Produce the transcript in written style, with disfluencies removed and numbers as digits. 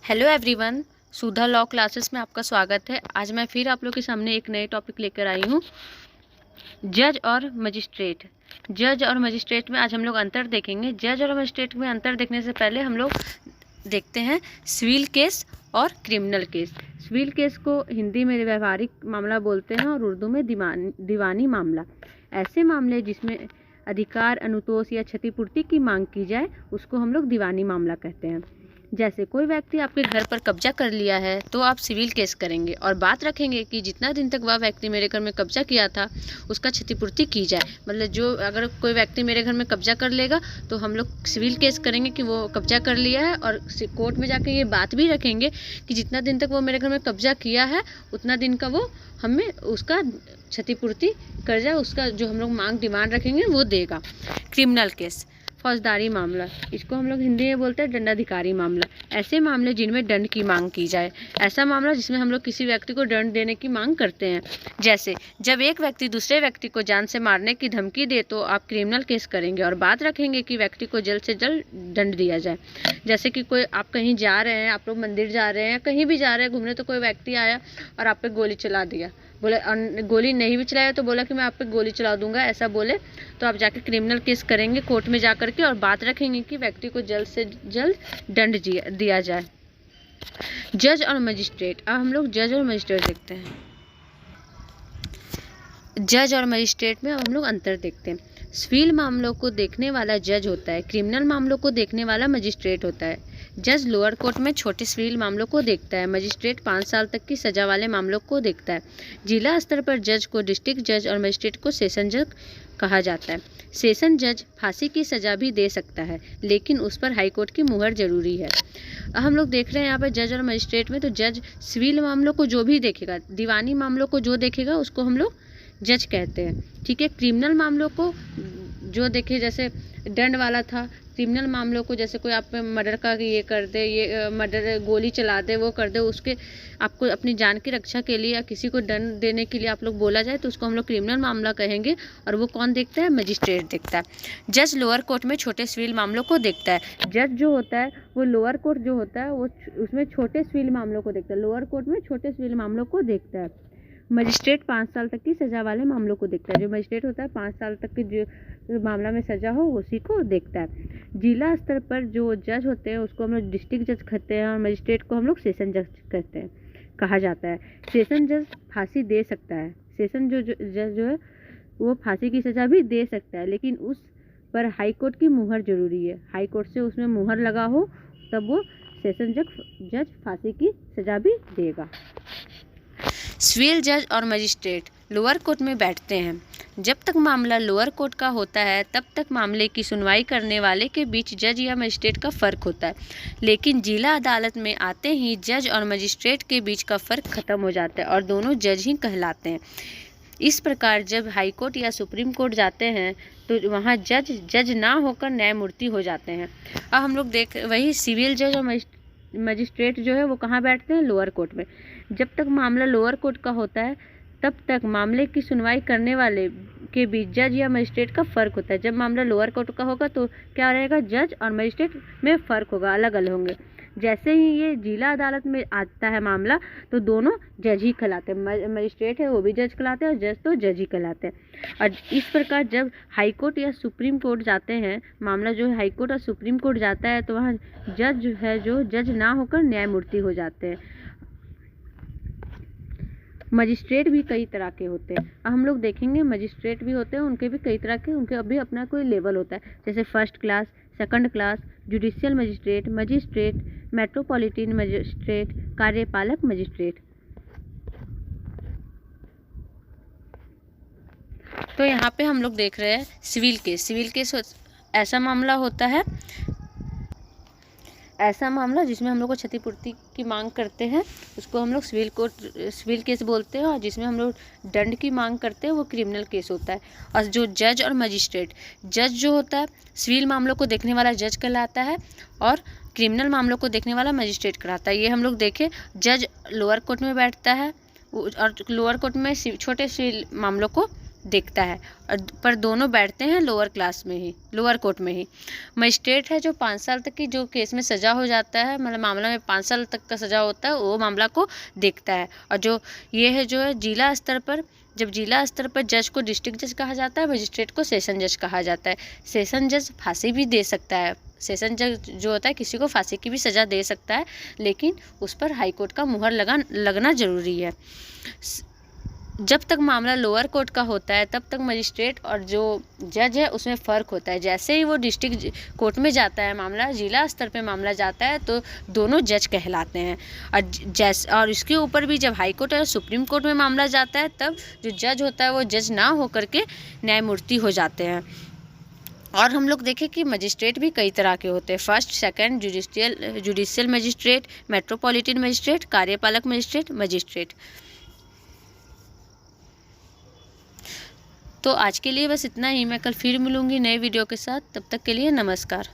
Hello everyone, सुधा law classes में आपका स्वागत है। आज मैं फिर आप लोग के सामने एक नए टॉपिक लेकर आई हूँ, जज और मजिस्ट्रेट। जज और मजिस्ट्रेट में आज हम लोग अंतर देखेंगे। जज और मजिस्ट्रेट में अंतर देखने से पहले हम लोग देखते हैं सिविल केस और क्रिमिनल केस। सिविल केस को हिंदी में व्यवहारिक मामला बोलते हैं और उर्दू में दीवानी मामला। ऐसे मामले जिसमें अधिकार, अनुतोष या क्षतिपूर्ति की मांग की जाए उसको हम लोग दीवानी मामला कहते हैं। जैसे कोई व्यक्ति आपके घर पर कब्जा कर लिया है तो आप सिविल केस करेंगे और बात रखेंगे कि जितना दिन तक वह व्यक्ति मेरे घर में कब्जा किया था उसका क्षतिपूर्ति की जाए। मतलब जो अगर कोई व्यक्ति मेरे घर में कब्जा कर लेगा तो हम लोग सिविल केस करेंगे कि वो कब्जा कर लिया है, और कोर्ट में जाकर ये बात भी रखेंगे कि जितना दिन तक वो मेरे घर में कब्जा किया है उतना दिन का वो हमें उसका क्षतिपूर्ति कर जाए, उसका जो हम लोग मांग डिमांड रखेंगे वो देगा। क्रिमिनल केस, फौजदारी मामला, इसको हम लोग हिंदी में बोलते हैं दंडाधिकारी मामला। ऐसे मामले जिनमें दंड की मांग की जाए, ऐसा मामला जिसमें हम लोग किसी व्यक्ति को दंड देने की मांग करते हैं। जैसे जब एक व्यक्ति दूसरे व्यक्ति को जान से मारने की धमकी दे तो आप क्रिमिनल केस करेंगे और बात रखेंगे कि व्यक्ति को जल्द से जल्द दंड दिया जाए। जैसे कि कोई आप कहीं जा रहे हैं, आप लोग मंदिर जा रहे हैं, कहीं भी जा रहे हैं घूमने, तो कोई व्यक्ति आया और आप पे गोली चला दिया, बोले गोली नहीं भी चलाया तो बोला कि मैं आप पे गोली चला दूंगा, ऐसा बोले तो आप जाके क्रिमिनल केस करेंगे कोर्ट में जा करके और बात रखेंगे कि व्यक्ति को जल्द से जल्द दंड दिया जाए। जज और मजिस्ट्रेट, अब हम लोग जज और मजिस्ट्रेट देखते हैं। जज और मजिस्ट्रेट में अब हम लोग अंतर देखते हैं। सिविल मामलों को देखने वाला जज होता है, क्रिमिनल मामलों को देखने वाला मजिस्ट्रेट होता है। जज लोअर कोर्ट में छोटे सिविल मामलों को देखता है, मजिस्ट्रेट 5 साल तक की सजा वाले मामलों को देखता है। जिला स्तर पर जज को डिस्ट्रिक्ट जज और मजिस्ट्रेट को सेशन जज कहा जाता है। सेशन जज फांसी की सजा भी दे सकता है, लेकिन उस पर हाईकोर्ट की मुहर जरूरी है। हम लोग देख रहे हैं यहाँ पर जज और मजिस्ट्रेट में, तो जज सिविल मामलों को जो भी देखेगा, दीवानी मामलों को जो देखेगा उसको हम लोग जज कहते हैं। ठीक है, क्रिमिनल मामलों को जो देखे, जैसे दंड वाला था, क्रिमिनल मामलों को जैसे कोई आप पे मर्डर का ये कर दे, ये मर्डर गोली चला दे, वो कर दे, उसके आपको अपनी जान की रक्षा के लिए या किसी को दंड देने के लिए आप लोग बोला जाए तो उसको हम लोग क्रिमिनल मामला कहेंगे। और वो कौन देखता है? मजिस्ट्रेट देखता है। जज लोअर कोर्ट में छोटे सिविल मामलों को देखता है। जज जो होता है वो लोअर कोर्ट जो होता है वो उसमें छोटे सिविल मामलों को देखता है, लोअर कोर्ट में छोटे सिविल मामलों को देखता है। मजिस्ट्रेट 5 साल तक की सजा वाले मामलों को देखता है। जो मजिस्ट्रेट होता है 5 साल तक की जो मामला में सजा हो उसी को देखता है। जिला स्तर पर जो जज होते हैं उसको हम लोग डिस्ट्रिक्ट जज कहते हैं और मजिस्ट्रेट को हम लोग सेशन जज कहते हैं, कहा जाता है। सेशन जज फांसी दे सकता है। सेशन जज जो है वो फांसी की सजा भी दे सकता है, लेकिन उस पर हाईकोर्ट की मुहर जरूरी है। हाईकोर्ट से उसमें मुहर लगा हो तब वो सेशन जज फांसी की सजा भी देगा। सिविल जज और मजिस्ट्रेट लोअर कोर्ट में बैठते हैं। जब तक मामला लोअर कोर्ट का होता है तब तक मामले की सुनवाई करने वाले के बीच जज या मजिस्ट्रेट का फ़र्क होता है, लेकिन जिला अदालत में आते ही जज और मजिस्ट्रेट के बीच का फ़र्क खत्म हो जाता है और दोनों जज ही कहलाते हैं। इस प्रकार जब हाई कोर्ट या सुप्रीम कोर्ट जाते हैं तो वहाँ जज ना होकर न्यायमूर्ति हो जाते हैं। अब हम लोग वही सिविल जज और मजिस्ट्रेट जो है वो कहाँ बैठते हैं? लोअर कोर्ट में। जब तक मामला लोअर कोर्ट का होता है तब तक मामले की सुनवाई करने वाले के बीच जज या मजिस्ट्रेट का फ़र्क होता है। जब मामला लोअर कोर्ट का होगा तो क्या रहेगा? जज और मजिस्ट्रेट में फ़र्क होगा, अलग अलग होंगे। जैसे ही ये जिला अदालत में आता है मामला तो दोनों जज ही कहलाते हैं। मजिस्ट्रेट है वो भी जज कहलाते हैं और जज तो जज ही कहलाते हैं। और इस प्रकार जब हाई कोर्ट या सुप्रीम कोर्ट जाते हैं, मामला जो है हाई कोर्ट और सुप्रीम कोर्ट जाता है तो वहाँ जज है जो जज ना होकर न्यायमूर्ति हो जाते हैं। मजिस्ट्रेट भी कई तरह के होते हैं। अब हम लोग देखेंगे मजिस्ट्रेट भी होते हैं, उनके भी कई तरह के, उनके अभी अपना कोई लेवल होता है। जैसे first class, second class, judicial magistrate, metropolitan magistrate, कार्यपालक मजिस्ट्रेट। तो यहाँ पे हम लोग देख रहे हैं सिविल केस। सिविल केस ऐसा मामला होता है, ऐसा मामला जिसमें हम लोग को क्षतिपूर्ति की मांग करते हैं उसको हम लोग सिविल केस बोलते हैं, और जिसमें हम लोग दंड की मांग करते हैं वो क्रिमिनल केस होता है। और जो जज और मजिस्ट्रेट, जज जो होता है सिविल मामलों को देखने वाला जज कहलाता है और क्रिमिनल मामलों को देखने वाला मजिस्ट्रेट कहलाता है। ये हम लोग देखें, जज लोअर कोर्ट में बैठता है और लोअर कोर्ट में छोटे सिविल मामलों को देखता है, और पर दोनों बैठते हैं लोअर क्लास में ही, लोअर कोर्ट में ही। मजिस्ट्रेट है जो 5 साल तक की जो केस में सज़ा हो जाता है, मतलब मामला में 5 साल तक का सज़ा होता है, वो मामला को देखता है। और जो ये है जो है जिला स्तर पर, जब जिला स्तर पर जज को डिस्ट्रिक्ट जज कहा जाता है, मजिस्ट्रेट को सेशन जज कहा जाता है। सेशन जज फांसी भी दे सकता है, सेशन जज जो होता है किसी को फांसी की भी सज़ा दे सकता है, लेकिन उस पर हाई कोर्ट का मुहर लगना ज़रूरी है। जब तक मामला लोअर कोर्ट का होता है तब तक मजिस्ट्रेट और जो जज है उसमें फ़र्क होता है। जैसे ही वो डिस्ट्रिक्ट कोर्ट में जाता है मामला, जिला स्तर पे मामला जाता है, तो दोनों जज कहलाते हैं। और इसके ऊपर भी जब हाई कोर्ट और सुप्रीम कोर्ट में मामला जाता है तब जो जज होता है वो जज ना हो करके न्यायमूर्ति हो जाते हैं। और हम लोग देखें कि मजिस्ट्रेट भी कई तरह के होते हैं, first, second, judicial magistrate, metropolitan magistrate, कार्यपालक मजिस्ट्रेट। तो आज के लिए बस इतना ही। मैं कल फिर मिलूँगी नए वीडियो के साथ, तब तक के लिए नमस्कार।